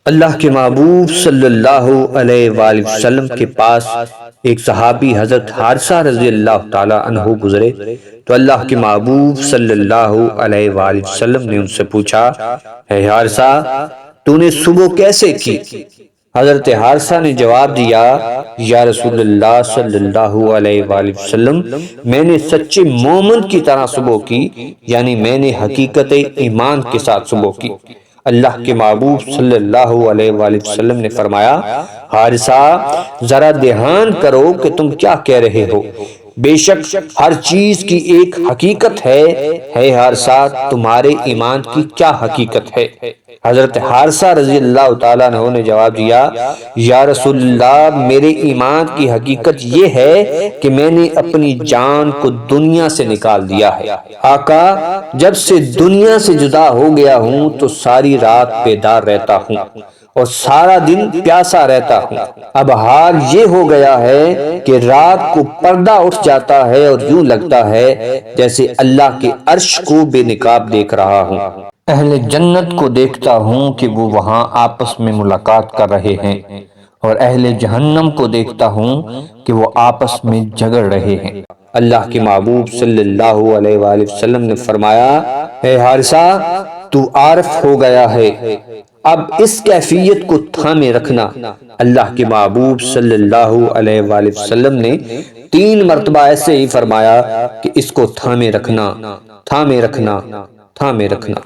اللہ کے محبوب صلی اللہ علیہ وآلہ وسلم کے پاس ایک صحابی حضرت حارثہ رضی اللہ تعالی عنہ گزرے تو اللہ کے محبوب صلی اللہ علیہ وآلہ وسلم نے ان سے پوچھا، اے حارثہ، تو نے صبح کیسے کی؟ حضرت حارثہ نے جواب دیا، یا رسول اللہ صلی اللہ علیہ وآلہ وسلم، میں نے سچے مومن کی طرح صبح کی، یعنی میں نے حقیقت ایمان کے ساتھ صبح کی۔ اللہ کے محبوب صلی اللہ علیہ وآلہ وسلم نے فرمایا، حارثہ، ذرا دھیان کرو کہ تم کیا کہہ رہے ہو، بے شک ہر چیز کی ایک حقیقت ہے۔ اے حارثہ، تمہارے ایمان کی کیا حقیقت ہے؟ حضرت حارثہ رضی اللہ تعالیٰ عنہ نے جواب دیا، یا رسول اللہ، میرے ایمان کی حقیقت یہ ہے کہ میں نے اپنی جان کو دنیا سے نکال دیا ہے۔ آقا، جب سے دنیا سے جدا ہو گیا ہوں تو ساری رات بیدار رہتا ہوں اور سارا دن پیاسا رہتا ہوں۔ اب حال یہ ہو گیا ہے کہ رات کو پردہ اٹھ جاتا ہے اور یوں لگتا ہے جیسے اللہ کے عرش کو بے نقاب دیکھ رہا ہوں۔ اہل جنت کو دیکھتا ہوں کہ وہ وہاں آپس میں ملاقات کر رہے ہیں، اور اہل جہنم کو دیکھتا ہوں کہ وہ آپس میں جھگڑ رہے ہیں۔ اللہ کے محبوب صلی اللہ علیہ وآلہ وسلم نے فرمایا، اے حارثہ، تو عارف ہو گیا ہے، اب اس کیفیت کو تھامے رکھنا۔ اللہ کے محبوب صلی اللہ علیہ وآلہ وسلم نے 3 مرتبہ ایسے ہی فرمایا کہ اس کو تھامے رکھنا، تھامے رکھنا، تھامے رکھنا۔